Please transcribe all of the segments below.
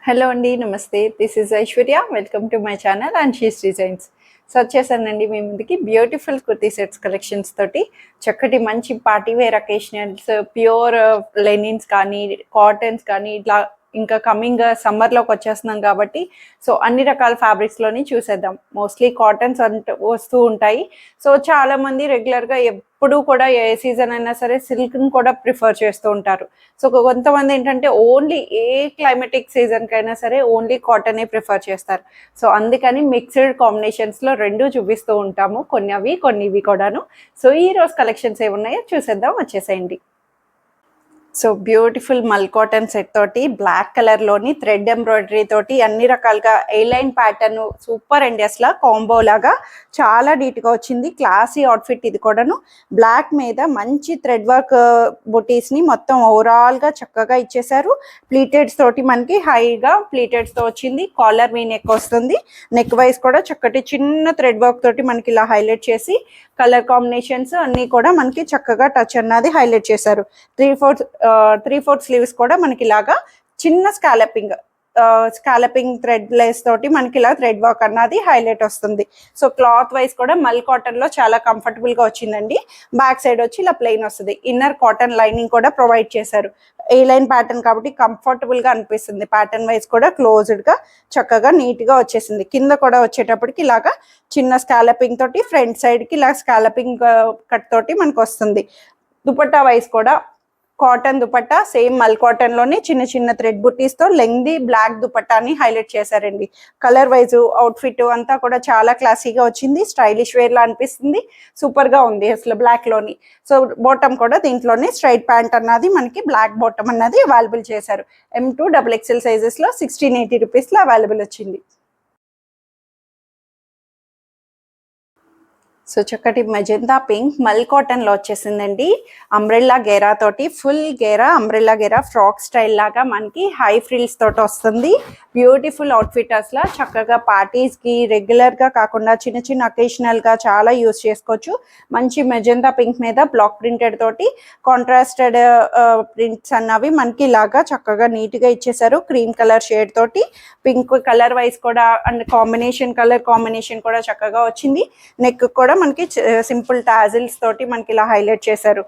Hello అండి, నమస్తే. This is Aishwarya. Welcome to my channel and she's designs. So వచ్చేసానండి మీ ముందుకి బ్యూటిఫుల్ కుర్తీ సెట్స్ కలెక్షన్స్ తోటి. చక్కటి మంచి పార్టీ వేర్ అకేషనల్స్, ప్యూర్ లెనిన్స్ కానీ, కాటన్స్ కానీ, ఇట్లా ఇంకా కమింగ్ సమ్మర్లోకి వచ్చేస్తున్నాం కాబట్టి సో అన్ని రకాల ఫ్యాబ్రిక్స్లోని చూసేద్దాం. మోస్ట్లీ కాటన్స్ వస్తూ ఉంటాయి. సో చాలామంది రెగ్యులర్గా ఎప్పుడు కూడా ఏ సీజన్ అయినా సరే సిల్క్ని కూడా ప్రిఫర్ చేస్తూ ఉంటారు. సో కొంతమంది ఏంటంటే ఓన్లీ ఏ క్లైమేటిక్ సీజన్కైనా సరే ఓన్లీ కాటనే ప్రిఫర్ చేస్తారు. సో అందుకని మిక్స్డ్ కాంబినేషన్స్లో రెండు చూపిస్తూ ఉంటాము, కొన్ని అవి కొన్ని ఇవి కూడాను. సో ఈ రోజు కలెక్షన్స్ ఏమున్నాయో చూసేద్దాం, వచ్చేసేయండి. సో బ్యూటిఫుల్ మల్ కాటన్ సెట్ తోటి బ్లాక్ కలర్లోని థ్రెడ్ ఎంబ్రాయిడరీ తోటి అన్ని రకాలుగా ఎయిలైన్ ప్యాటర్న్ సూపర్ అండి. అసలు కాంబో లాగా చాలా నీట్గా వచ్చింది. క్లాసీ అవుట్ఫిట్ ఇది కూడాను. బ్లాక్ మీద మంచి థ్రెడ్ వర్క్ బుటీస్ని మొత్తం ఓవరాల్గా చక్కగా ఇచ్చేసారు. ప్లీటెడ్స్ తోటి మనకి హైగా ప్లీటెడ్స్తో వచ్చింది. కాలర్ మీ నెక్ వస్తుంది. నెక్ వైజ్ కూడా చక్కటి చిన్న థ్రెడ్ వర్క్ తోటి మనకి ఇలా హైలైట్ చేసి కలర్ కాంబినేషన్స్ అన్నీ కూడా మనకి చక్కగా టచ్ అన్నది హైలైట్ చేశారు. 3/4 స్లీవ్స్ కూడా మనకి ఇలాగా చిన్న స్కాలపింగ్ థ్రెడ్ లేస్ తోటి మనకి ఇలా థ్రెడ్ వర్క్ అన్నది హైలైట్ వస్తుంది. సో క్లాత్ వైజ్ కూడా మల్ కాటన్ లో చాలా కంఫర్టబుల్ గా వచ్చిందండి. బ్యాక్ సైడ్ వచ్చి ఇలా ప్లెయిన్ వస్తుంది. ఇన్నర్ కాటన్ లైనింగ్ కూడా ప్రొవైడ్ చేశారు. ఏ లైన్ ప్యాటర్న్ కాబట్టి కంఫర్టబుల్ గా అనిపిస్తుంది. ప్యాటర్న్ వైజ్ కూడా క్లోజ్డ్ గా చక్కగా నీట్ గా వచ్చేసింది. కింద కూడా వచ్చేటప్పటికి ఇలాగా చిన్న స్కాలపింగ్ తోటి ఫ్రంట్ సైడ్ కి ఇలా స్కాలపింగ్ కట్ తోటి మనకు వస్తుంది. దుపట్టా వైజ్ కూడా కాటన్ దుపట్టా సేమ్ మల్ కాటన్ లోనే చిన్న చిన్న థ్రెడ్ బుట్టీస్ తో లెంగ్దీ బ్లాక్ దుపట్టాని హైలైట్ చేశారండి. కలర్ వైజ్ అవుట్ఫిట్ అంతా కూడా చాలా క్లాసీగా వచ్చింది. స్టైలిష్ వేర్ లా అనిపిస్తుంది. సూపర్ గా ఉంది అసలు బ్లాక్ లోని. సో బాటమ్ కూడా దీంట్లోనే స్ట్రైట్ ప్యాంట్ అన్నది మనకి బ్లాక్ బాటమ్ అన్నది అవైలబుల్ చేశారు. M2 XXL సైజెస్ లో 1680 రూపీస్ లో అవైలబుల్ వచ్చింది. సో చక్కటి మెజెంతా పింక్ మల్ కాటన్లో వచ్చేసిందండి. అంబ్రెల్లా గేరా తోటి ఫుల్ గేరా అంబ్రెల్లా గేరా ఫ్రాక్ స్టైల్ లాగా మనకి హై ఫ్రిల్స్ తోటి వస్తుంది. బ్యూటిఫుల్ అవుట్ఫిట్ అసలు చక్కగా పార్టీస్కి రెగ్యులర్గా కాకుండా చిన్న చిన్న అకేషనల్గా చాలా యూస్ చేసుకోవచ్చు. మంచి మెజెంతా పింక్ మీద బ్లాక్ ప్రింటెడ్ తోటి కాంట్రాస్టెడ్ ప్రింట్స్ అన్నవి మనకి ఇలాగా చక్కగా నీట్గా ఇచ్చేసారు. క్రీమ్ కలర్ షేడ్ తోటి పింక్ కలర్ వైజ్ కూడా అండ్ కలర్ కాంబినేషన్ కూడా చక్కగా వచ్చింది. నెక్ కూడా మనకి సింపుల్ టాజిల్స్ తోటి మనకి ఇలా హైలైట్ చేశారు.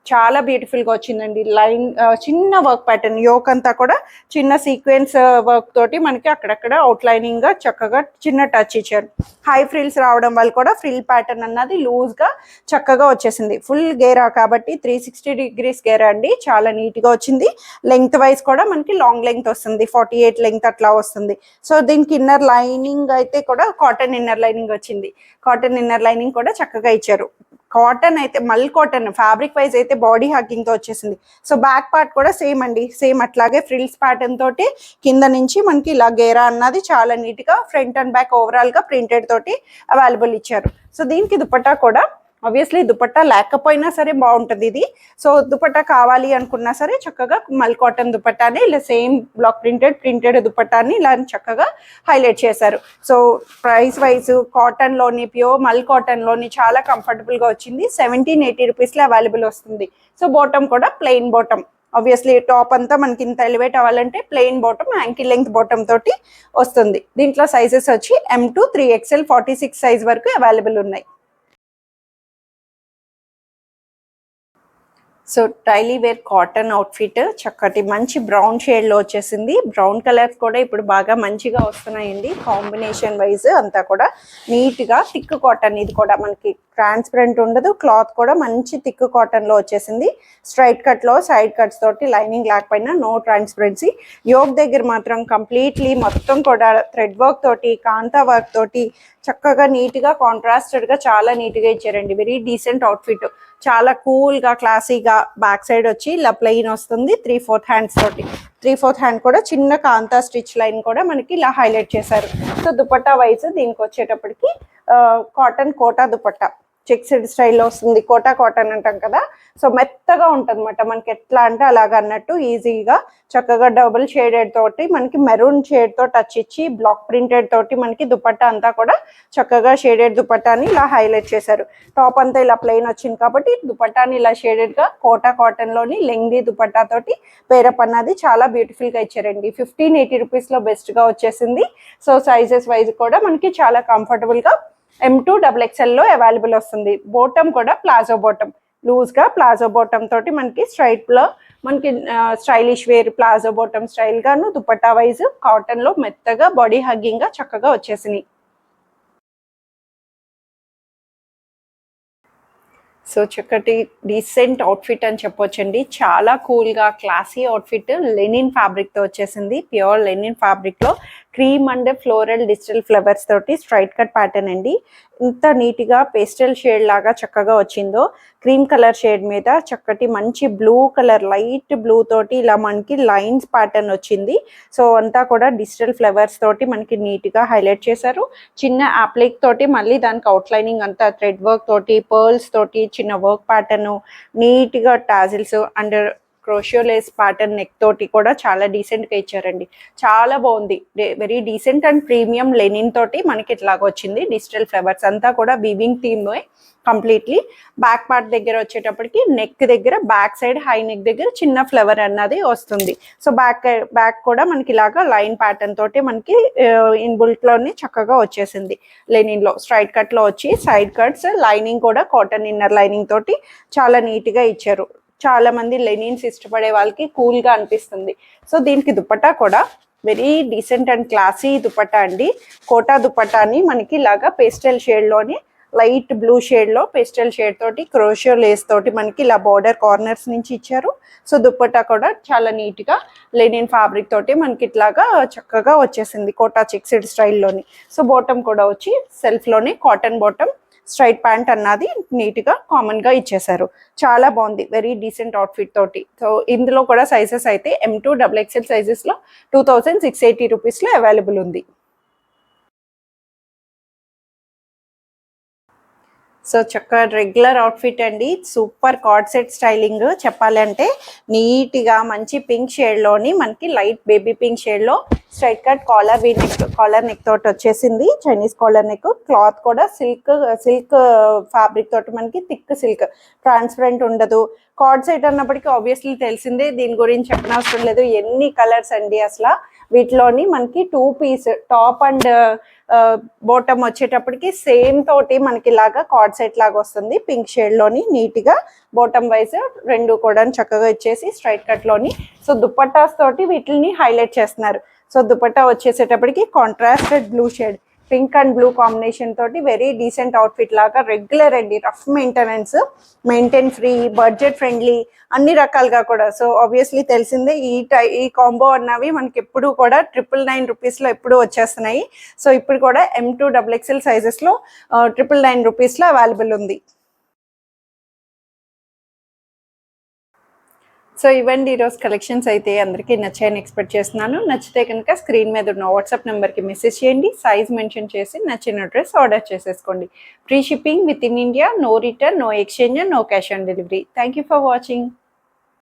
చాలా బ్యూటిఫుల్ గా వచ్చిందండి. లైన్ చిన్న వర్క్ ప్యాటర్న్ యోక్ అంతా కూడా చిన్న సీక్వెన్స్ వర్క్ తోటి మనకి అక్కడక్కడ అవుట్ లైనింగ్ గా చక్కగా చిన్న టచ్ ఇచ్చారు. హై ఫ్రిల్స్ రావడం వల్ల కూడా ఫ్రిల్ ప్యాటర్న్ అన్నది లూజ్ గా చక్కగా వచ్చేసింది. ఫుల్ గేరా కాబట్టి 360 degrees గేరా అండి. చాలా నీట్ గా వచ్చింది. లెంగ్త్ వైజ్ కూడా మనకి లాంగ్ లెంగ్త్ వస్తుంది. 48 లెంగ్త్ అట్లా వస్తుంది. సో దీనికి ఇన్నర్ లైనింగ్ అయితే కూడా కాటన్ ఇన్నర్ లైనింగ్ వచ్చింది. కాటన్ ఇన్నర్ లైనింగ్ కూడా చక్కగా ఇచ్చారు. కాటన్ అయితే మల్ కాటన్ ఫ్యాబ్రిక్ వైజ్ అయితే బాడీ హగ్గింగ్ తో వచ్చేసింది. సో బ్యాక్ పార్ట్ కూడా సేమ్ అండి. సేమ్ అట్లాగే ఫ్రిల్స్ ప్యాటర్న్ తోటి కింద నుంచి మనకి ఇలా గేరా అన్నది చాలా నీట్ గా ఫ్రంట్ అండ్ బ్యాక్ ఓవరాల్ గా ప్రింటెడ్ తోటి అవైలబుల్ ఇచ్చారు. సో దీనికి దుపట్టా కూడా ఆబ్వియస్లీ దుపట్టా లేకపోయినా సరే బాగుంటుంది ఇది. సో దుపట్టా కావాలి అనుకున్నా సరే చక్కగా మల్ కాటన్ దుపట్టాని ఇలా సేమ్ బ్లాక్ ప్రింటెడ్ దుపట్టాని ఇలా చక్కగా హైలైట్ చేశారు. సో ప్రైస్ వైజ్ కాటన్లోని ప్యూర్ మల్ కాటన్లోని చాలా కంఫర్టబుల్గా వచ్చింది. 1780 రూపీస్లో అవైలబుల్ వస్తుంది. సో బాటమ్ కూడా ప్లెయిన్ బాటమ్. ఆబ్వియస్లీ టాప్ అంతా మనకి ఇంత ఎలివేట్ అవ్వాలంటే plain bottom ankle length bottom తోటి వస్తుంది. దీంట్లో సైజెస్ వచ్చి M2 3XL 46 సైజ్ వరకు అవైలబుల్ ఉన్నాయి. So daily wear cotton outfit చక్కటి మంచి బ్రౌన్ షేడ్లో వచ్చేసింది. బ్రౌన్ కలర్స్ కూడా ఇప్పుడు బాగా మంచిగా వస్తున్నాయండి. కాంబినేషన్ వైజ్ అంతా కూడా నీట్గా థిక్ కాటన్. ఇది కూడా మనకి ట్రాన్స్పరెంట్ ఉండదు. క్లాత్ కూడా మంచి థిక్ కాటన్లో వచ్చేసింది. స్ట్రైట్ కట్లో సైడ్ కట్స్ తోటి లైనింగ్ లేకపోయినా నో ట్రాన్స్పరెన్సీ. యోక్ దగ్గర మాత్రం కంప్లీట్లీ మొత్తం కూడా థ్రెడ్ వర్క్ తోటి కాంతా వర్క్ తోటి చక్కగా నీట్గా కాంట్రాస్టెడ్గా చాలా నీట్గా ఇచ్చారండి. Very decent outfit. చాలా కూల్గా క్లాసీగా బ్యాక్ సైడ్ వచ్చి ఇలా ప్లెయిన్ వస్తుంది. 3/4 హ్యాండ్స్ తోటి 3/4 హ్యాండ్ కూడా చిన్న కాంతా స్టిచ్ లైన్ కూడా మనకి ఇలా హైలైట్ చేశారు. సో దుపట్టా వైజ్ దీనికి వచ్చేటప్పటికి కాటన్ కోటా దుపట్టా చెక్స్డ్ స్టైల్లో వస్తుంది, కోటా కాటన్ అంటాం కదా. సో మెత్తగా ఉంటుంది అనమాట, మనకి ఎట్లా అంటే అలాగ అన్నట్టు ఈజీగా చక్కగా డబుల్ షేడెడ్ తోటి మనకి మెరూన్ షేడ్ తో టచ్ ఇచ్చి బ్లాక్ ప్రింటెడ్ తోటి మనకి దుపట్టా అంతా కూడా చక్కగా షేడెడ్ దుపట్టాని ఇలా హైలైట్ చేశారు. టాప్ అంతా ఇలా ప్లెయిన్ వచ్చింది కాబట్టి దుపట్టాని ఇలా షేడెడ్ గా కోటా కాటన్ లోని లెంగ్దీ దుపట్టా తోటి పేరప్ అన్నది చాలా బ్యూటిఫుల్ గా ఇచ్చారండి. 1580 రూపీస్ లో బెస్ట్ గా వచ్చేసింది. సో సైజెస్ వైజ్ కూడా మనకి చాలా కంఫర్టబుల్ గా M2 XXL లో అవైలబుల్ వస్తుంది. బాటమ్ కూడా ప్లాజో బాటమ్, లూజ్ గా ప్లాజో బాటమ్ తోటి మనకి స్ట్రైట్ లో మనకి stylish wear palazzo bottom style గాను దుపట్టా వైజ్ కాటన్ లో మెత్తగా బాడీ హగ్గింగ్ గా చక్కగా వచ్చేసినాయి. సో చక్కటి డీసెంట్ అవుట్ఫిట్ అని చెప్పొచ్చండి. చాలా కూల్గా క్లాసీ అవుట్ఫిట్ లెనిన్ ఫ్యాబ్రిక్తో వచ్చేసింది. ప్యూర్ లెనిన్ ఫ్యాబ్రిక్లో cream and floral digital flowers తోటి స్ట్రైట్ కట్ ప్యాటర్న్ అండి. ఇంత నీట్గా పేస్టల్ షేడ్ లాగా చక్కగా వచ్చిందో, క్రీమ్ కలర్ షేడ్ మీద చక్కటి మంచి బ్లూ కలర్ లైట్ బ్లూ తోటి ఇలా మనకి లైన్స్ ప్యాటర్న్ వచ్చింది. సో అంతా కూడా డిజిటల్ ఫ్లవర్స్ తోటి మనకి నీట్గా హైలైట్ చేశారు. చిన్న అప్లిక్ తోటి మళ్ళీ దానికి అవుట్లైనింగ్ అంతా థ్రెడ్ వర్క్ తోటి పర్ల్స్ తోటి చిన్న వర్క్ ప్యాటర్న్, నీట్గా tassels and crochet lace pattern neck తోటి కూడా చాలా డీసెంట్గా ఇచ్చారండి. చాలా బాగుంది, very decent and premium linen తోటి మనకి ఇట్లాగ వచ్చింది. డిజిటల్ ఫ్లవర్స్ అంతా కూడా weaving theme completely. Back part దగ్గర వచ్చేటప్పటికి నెక్ దగ్గర బ్యాక్ సైడ్ హై నెక్ దగ్గర చిన్న ఫ్లవర్ అన్నది వస్తుంది. సో బ్యాక్ కూడా మనకి ఇలాగా లైన్ ప్యాటర్న్ తోటి మనకి ఇన్ బుల్ట్ లోని చక్కగా వచ్చేసింది. లెనిన్ లో స్ట్రైట్ కట్ లో వచ్చి సైడ్ కట్స్ లైనింగ్ కూడా కాటన్ ఇన్నర్ లైనింగ్ తోటి చాలా నీట్ గా ఇచ్చారు. చాలా మంది లెనిన్స్ ఇష్టపడే వాళ్ళకి కూల్ గా అనిపిస్తుంది. సో దీనికి దుపట్టా కూడా very decent and classy dupatta అండి. కోటా దుపట్టాని మనకి ఇలాగా పేస్టల్ షేడ్ లోని లైట్ బ్లూ షేడ్ లో పేస్టల్ షేడ్ తోటి క్రోషియో లేస్ తోటి మనకి ఇలా బార్డర్ కార్నర్స్ నుంచి ఇచ్చారు. సో దుపట్టా కూడా చాలా నీట్ గా లెనిన్ ఫ్యాబ్రిక్ తోటి మనకి ఇట్లాగా చక్కగా వచ్చేసింది కోటా చెక్స్డ్ స్టైల్లోని. సో బాటమ్ కూడా వచ్చి సెల్ఫ్ లోని కాటన్ బాటమ్, స్ట్రైట్ ప్యాంట్ అన్నది నీట్గా కామన్గా ఇచ్చేసారు. చాలా బాగుంది, వెరీ డీసెంట్ అవుట్ఫిట్ తోటి. సో ఇందులో కూడా సైజెస్ అయితే M2 XXL సైజెస్లో 2680 రూపీస్లో అవైలబుల్ ఉంది. సో చక్కగా రెగ్యులర్ అవుట్ఫిట్ అండి. సూపర్ కార్డ్ సెట్ స్టైలింగ్ చెప్పాలంటే నీట్గా మంచి పింక్ షేడ్లోని మనకి లైట్ బేబీ పింక్ షేడ్లో స్ట్రైట్ కట్ కాలర్ నెక్ తోటి వచ్చేసింది. చైనీస్ కాలర్ నెక్, క్లాత్ కూడా సిల్క్ ఫ్యాబ్రిక్ తోటి మనకి థిక్ సిల్క్, ట్రాన్స్పరెంట్ ఉండదు. కార్డ్ సెట్ అన్నప్పటికీ ఆబ్వియస్లీ తెలిసిందే, దీని గురించి చెప్పనవసరం లేదు. ఎన్ని కలర్స్ అండి అసలు. వీటిలోని మనకి 2 పీస్ టాప్ అండ్ బాటమ్ వచ్చేటప్పటికి సేమ్ తోటి మనకి ఇలాగా కార్డ్ సెట్ లాగా వస్తుంది. పింక్ షేడ్ లోని నీట్ గా బాటమ్ వైజ్ రెండు కూడా చక్కగా ఇచ్చేసి స్ట్రైట్ కట్ లోని. సో దుపట్టాస్ తోటి వీటిని హైలైట్ చేస్తున్నారు. సో దుపట్టా వచ్చేసేటప్పటికి contrasted blue shade, pink and blue combination తోటి వెరీ డీసెంట్ అవుట్ఫిట్ లాగా రెగ్యులర్ అండి. Rough maintenance, maintain free, budget friendly అన్ని రకాలుగా కూడా. సో ఆబ్వియస్లీ తెలిసిందే ఈ కాంబో అన్నవి మనకి ఎప్పుడు కూడా 999 రూపీస్లో ఎప్పుడు వచ్చేస్తున్నాయి. సో ఇప్పుడు కూడా M2 XXL సైజెస్లో 999 రూపీస్లో అవైలబుల్ ఉంది. సో ఇవ్వండి ఈరోజు కలెక్షన్స్ అయితే అందరికీ నచ్చాయని ఎక్స్పెక్ట్ చేస్తున్నాను. నచ్చితే కనుక స్క్రీన్ మీద ఉన్న వాట్సాప్ నెంబర్కి మెసేజ్ చేయండి, సైజ్ మెన్షన్ చేసి నచ్చిన డ్రెస్ ఆర్డర్ చేసేసుకోండి. Free shipping within India, no return, no exchange, no cash on delivery. Thank you for watching.